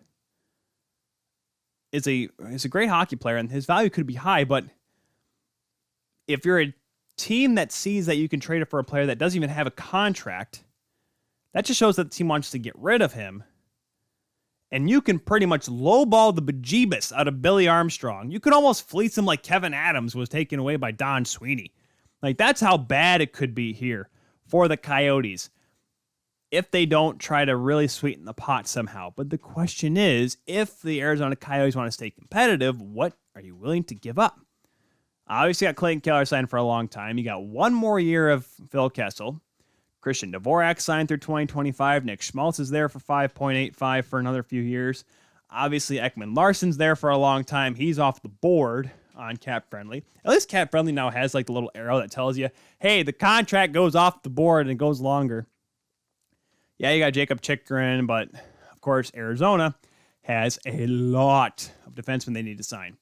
is a great hockey player, and his value could be high, but if you're a team that sees that you can trade it for a player that doesn't even have a contract, that just shows that the team wants to get rid of him. And you can pretty much lowball the bejeebus out of Billy Armstrong. You could almost fleece him like Kevin Adams was taken away by Don Sweeney. Like, that's how bad it could be here for the Coyotes if they don't try to really sweeten the pot somehow. But the question is, if the Arizona Coyotes want to stay competitive, what are you willing to give up? Obviously, got Clayton Keller signed for a long time. You got one more year of Phil Kessel. Christian Dvorak signed through 2025. Nick Schmaltz is there for $5.85 for another few years. Obviously, Ekman Larsson's there for a long time. He's off the board on Cap Friendly. At least Cap Friendly now has like the little arrow that tells you, hey, the contract goes off the board and it goes longer. Yeah, you got Jacob Chikrin, but of course, Arizona has a lot of defensemen they need to sign.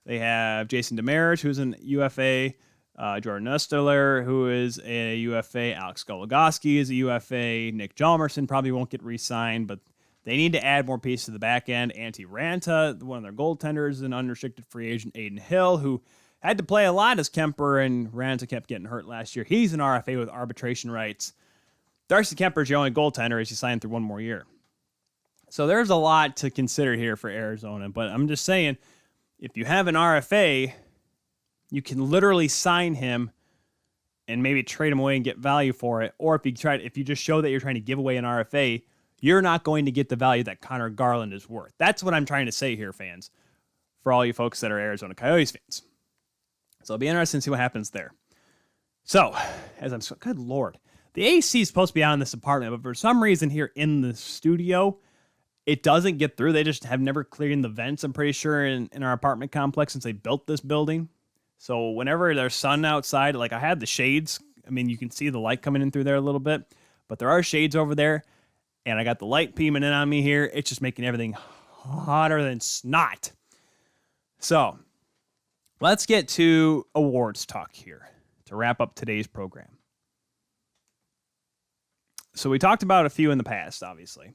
They have Jason Demers, who's an UFA, Jordan Nusteler, who is a UFA, Alex Goligoski is a UFA, Nick Jalmerson probably won't get re-signed, but they need to add more pieces to the back end. Antti Ranta, one of their goaltenders, is an unrestricted free agent. Aiden Hill, who had to play a lot as Kemper and Ranta kept getting hurt last year. He's an RFA with arbitration rights. Darcy Kemper's your only goaltender as you sign through one more year. So there's a lot to consider here for Arizona, but I'm just saying, if you have an RFA, you can literally sign him and maybe trade him away and get value for it. Or if you just show that you're trying to give away an RFA, you're not going to get the value that Connor Garland is worth. That's what I'm trying to say here, fans, for all you folks that are Arizona Coyotes fans. So it'll be interesting to see what happens there. So, good Lord. The AC is supposed to be out in this apartment, but for some reason here in the studio, it doesn't get through. They just have never cleared the vents, I'm pretty sure, in our apartment complex since they built this building. So whenever there's sun outside, like I had the shades. I mean, you can see the light coming in through there a little bit, but there are shades over there, and I got the light beaming in on me here. It's just making everything hotter than snot. So let's get to awards talk here to wrap up today's program. So we talked about a few in the past, obviously.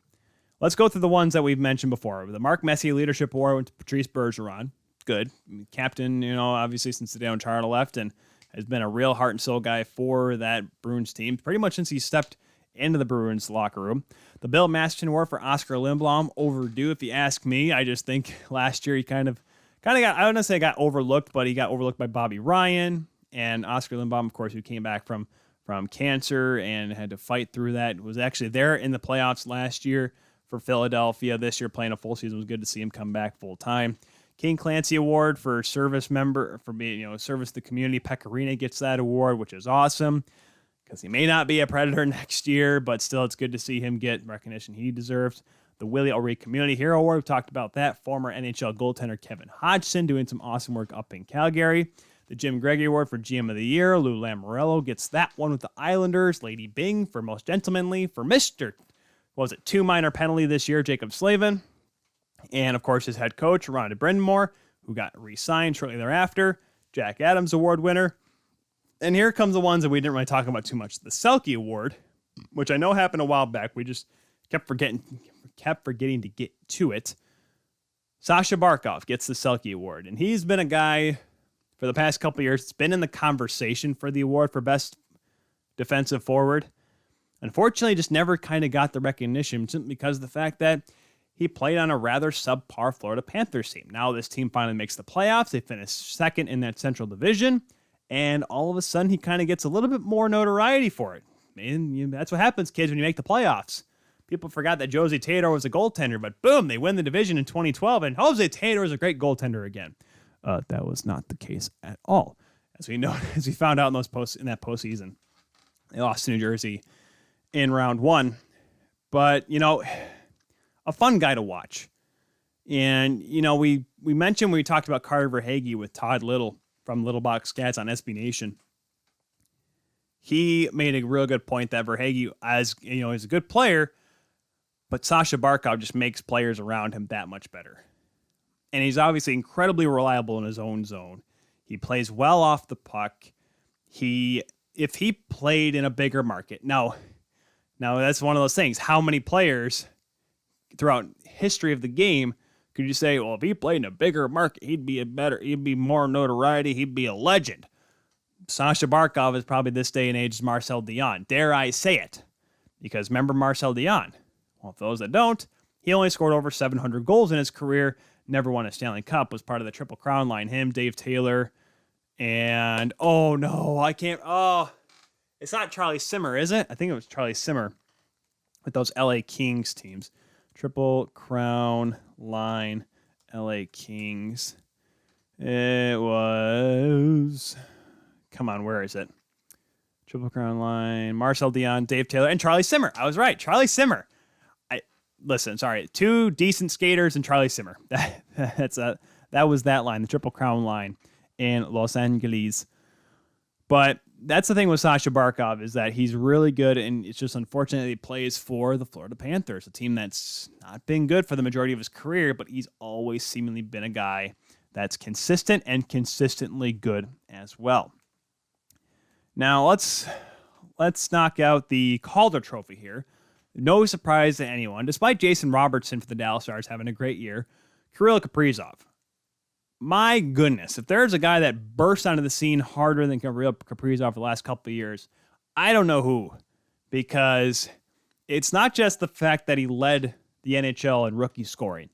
Let's go through the ones that we've mentioned before. The Mark Messier Leadership Award went to Patrice Bergeron. Good. Captain, obviously since the day when Charles left, and has been a real heart and soul guy for that Bruins team, pretty much since he stepped into the Bruins locker room. The Bill Masterton Award for Oscar Lindblom, overdue if you ask me. I just think last year he kind of got, I don't know say got overlooked, but he got overlooked by Bobby Ryan and Oscar Lindblom, of course, who came back from cancer and had to fight through that. Was actually there in the playoffs last year for Philadelphia. This year playing a full season. It was good to see him come back full time. King Clancy Award for service member for being, service to the community. Pecorino gets that award, which is awesome because he may not be a Predator next year, but still it's good to see him get recognition he deserves. The Willie O'Ree Community Hero Award, we talked about that. Former NHL goaltender Kevin Hodgson doing some awesome work up in Calgary. The Jim Gregory Award for GM of the Year. Lou Lamoriello gets that one with the Islanders. Lady Bing for Most Gentlemanly. For Mr. 2 minor penalty this year, Jacob Slavin. And, of course, his head coach, Rhonda Brindamore, who got re-signed shortly thereafter. Jack Adams Award winner. And here comes the ones that we didn't really talk about too much. The Selke Award, which I know happened a while back. We just kept forgetting to get to it. Sasha Barkov gets the Selke Award. And he's been a guy for the past couple of years. It's been in the conversation for the award for best defensive forward. Unfortunately, just never kind of got the recognition simply because of the fact that he played on a rather subpar Florida Panthers team. Now this team finally makes the playoffs. They finish second in that Central Division. And all of a sudden, he kind of gets a little bit more notoriety for it. And that's what happens, kids, when you make the playoffs. People forgot that Jose Theodore was a goaltender, but boom, they win the division in 2012, and Jose Theodore is a great goaltender again. That was not the case at all. As we found out in that postseason. They lost to New Jersey in round one. But, a fun guy to watch. And, we mentioned when we talked about Carter Verhaeghe with Todd Little from Little Box Stats on SB Nation. He made a real good point that Verhaeghe, is a good player, but Sasha Barkov just makes players around him that much better. And he's obviously incredibly reliable in his own zone. He plays well off the puck. If he played in a bigger market. Now that's one of those things. How many players throughout history of the game could you say, well, if he played in a bigger market, he'd be more notoriety, he'd be a legend. Sasha Barkov is probably this day and age Marcel Dion. Dare I say it? Because remember Marcel Dion? Well, for those that don't, he only scored over 700 goals in his career, never won a Stanley Cup, was part of the Triple Crown line. Him, Dave Taylor, and it's not Charlie Simmer, is it? I think it was Charlie Simmer with those LA Kings teams. Triple Crown line, LA Kings. It was... Come on, where is it? Triple Crown line, Marcel Dion, Dave Taylor, and Charlie Simmer. I was right, Charlie Simmer. Two decent skaters and Charlie Simmer. That was that line, the Triple Crown line in Los Angeles. But that's the thing with Sasha Barkov is that he's really good, and it's just unfortunate that he plays for the Florida Panthers, a team that's not been good for the majority of his career, but he's always seemingly been a guy that's consistent and consistently good as well. Now let's knock out the Calder Trophy here. No surprise to anyone. Despite Jason Robertson for the Dallas Stars having a great year, Kirill Kaprizov. My goodness, if there's a guy that burst onto the scene harder than Kirill Kaprizov for the last couple of years, I don't know who. Because it's not just the fact that he led the NHL in rookie scoring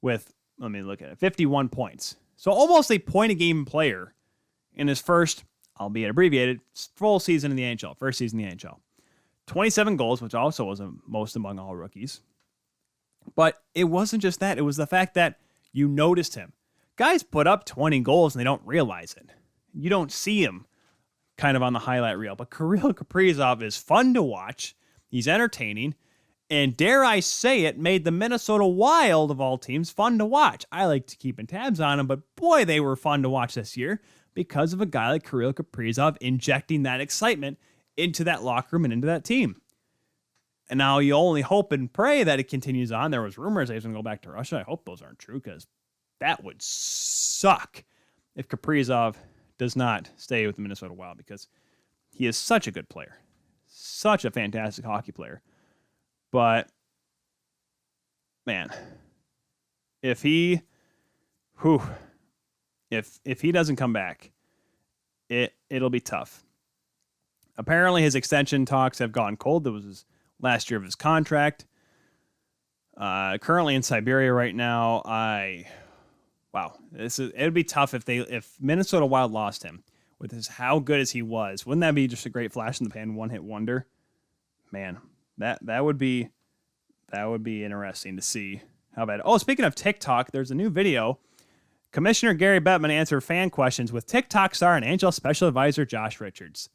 with, 51 points. So almost a point-a-game player in his first albeit abbreviated, full season in the NHL, first season in the NHL. 27 goals, which also was most among all rookies. But it wasn't just that. It was the fact that you noticed him. Guys put up 20 goals and they don't realize it. You don't see him kind of on the highlight reel. But Kirill Kaprizov is fun to watch. He's entertaining. And dare I say it, made the Minnesota Wild, of all teams, fun to watch. I like to keep tabs on them, but boy, they were fun to watch this year because of a guy like Kirill Kaprizov injecting that excitement into that locker room and into that team. And now you only hope and pray that it continues on. There was rumors that he was going to go back to Russia. I hope those aren't true because that would suck if Kaprizov does not stay with the Minnesota Wild because he is such a good player, such a fantastic hockey player. But, man, if he doesn't come back, it'll be tough. Apparently, his extension talks have gone cold. That was his last year of his contract. Currently in Siberia right now. It'd be tough if Minnesota Wild lost him with how good as he was. Wouldn't that be just a great flash in the pan, one hit wonder? Man, that would be interesting to see how bad. Oh, speaking of TikTok, there's a new video. Commissioner Gary Bettman answered fan questions with TikTok star and NHL special advisor Josh Richards.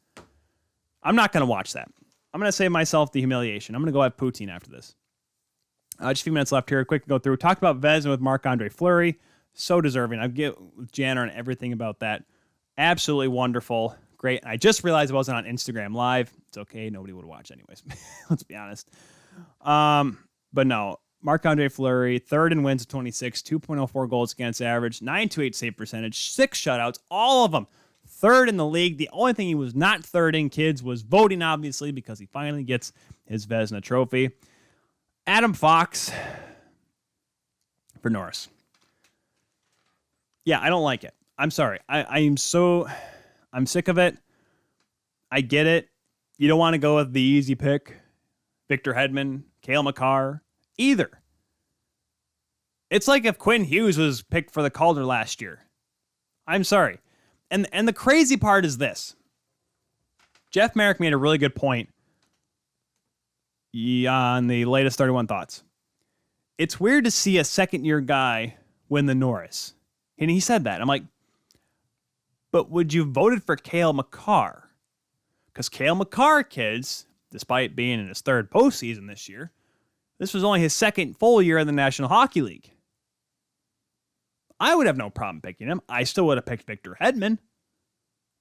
I'm not going to watch that. I'm going to save myself the humiliation. I'm going to go have poutine after this. Just a few minutes left here. Quick to go through. Talked about Vezina with Marc-Andre Fleury. So deserving. I get with Janner and everything about that. Absolutely wonderful. Great. I just realized I wasn't on Instagram Live. It's okay. Nobody would watch anyways. Let's be honest. But no. Marc-Andre Fleury, third in wins of 26, 2.04 goals against average, 928 save percentage, 6 shutouts, all of them. Third in the league. The only thing he was not third in, kids, was voting, obviously, because he finally gets his Vezina trophy. Adam Fox for Norris. Yeah, I don't like it. I'm sorry. I'm sick of it. I get it. You don't want to go with the easy pick, Victor Hedman, Cale Makar, either. It's like if Quinn Hughes was picked for the Calder last year. I'm sorry. And the crazy part is this. Jeff Merrick made a really good point on the latest 31 Thoughts. It's weird to see a second-year guy win the Norris. And he said that. I'm like, but would you voted for Cale Makar? Because Cale Makar, kids, despite being in his third postseason this year, this was only his second full year in the National Hockey League. I would have no problem picking him. I still would have picked Victor Hedman.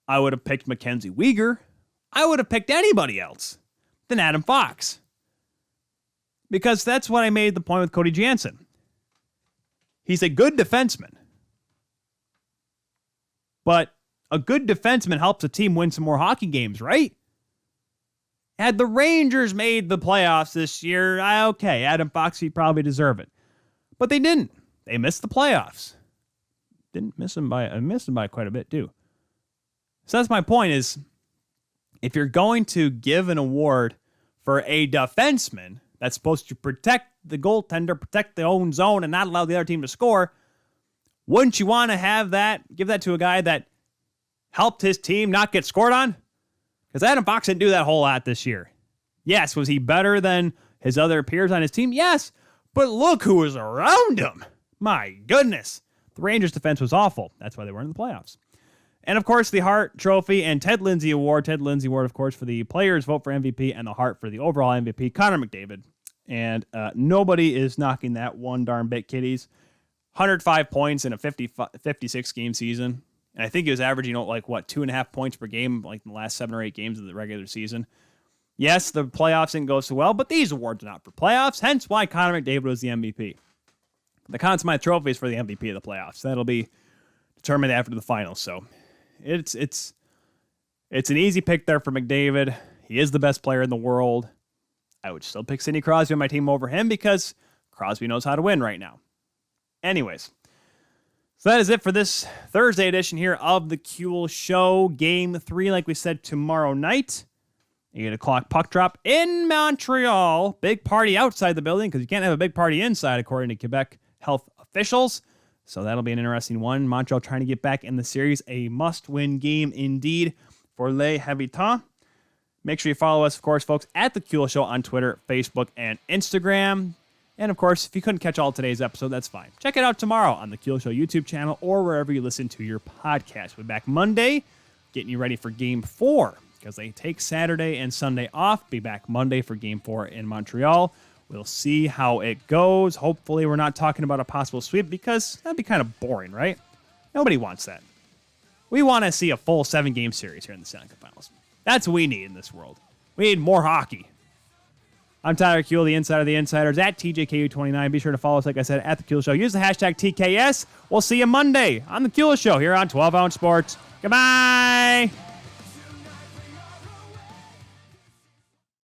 I would have picked Mackenzie Weegar. I would have picked anybody else than Adam Fox. Because that's what I made the point with Cody Janzen. He's a good defenseman. But a good defenseman helps a team win some more hockey games, right? Had the Rangers made the playoffs this year, okay, Adam Fox, he'd probably deserve it. But they didn't. They missed the playoffs. Missed them by quite a bit, too. So that's my point is, if you're going to give an award for a defenseman that's supposed to protect the goaltender, protect their own zone, and not allow the other team to score, wouldn't you want to give that to a guy that helped his team not get scored on? Because Adam Fox didn't do that whole lot this year. Yes, was he better than his other peers on his team? Yes, but look who was around him. My goodness. The Rangers' defense was awful. That's why they weren't in the playoffs. And, of course, the Hart Trophy and Ted Lindsay Award. Ted Lindsay Award, of course, for the players' vote for MVP, and the Hart for the overall MVP, Connor McDavid. And nobody is knocking that one darn bit, kiddies. 105 points in a 56-game season. And I think he was averaging, 2.5 points per game, like in the last 7 or 8 games of the regular season. Yes, the playoffs didn't go so well, but these awards are not for playoffs, hence why Connor McDavid was the MVP. The Conn Smythe Trophy is for the MVP of the playoffs. That'll be determined after the finals. So it's an easy pick there for McDavid. He is the best player in the world. I would still pick Sidney Crosby on my team over him because Crosby knows how to win right now. Anyways, so that is it for this Thursday edition here of the Kuehl Show. Game 3, like we said, tomorrow night. 8 o'clock puck drop in Montreal. Big party outside the building because you can't have a big party inside, according to Quebec health officials. So that'll be an interesting one. Montreal trying to get back in the series. A must-win game indeed. for les habitants. Make sure you follow us, of course, folks, at The Kuehl Show on Twitter, Facebook, and Instagram. And, of course, if you couldn't catch all today's episode, that's fine. Check it out tomorrow on the Kuehl Show YouTube channel or wherever you listen to your podcast. We'll be back Monday, getting you ready for Game 4, because they take Saturday and Sunday off. Be back Monday for Game 4 in Montreal. We'll see how it goes. Hopefully, we're not talking about a possible sweep, because that'd be kind of boring, right? Nobody wants that. We want to see a full 7-game series here in the Stanley Cup Finals. That's what we need in this world. We need more hockey. I'm Tyler Kuehl, the Insider of the Insiders, at TJKU29. Be sure to follow us, like I said, at The Kuehl Show. Use the hashtag TKS. We'll see you Monday on The Kuehl Show here on 12 Ounce Sports. Goodbye.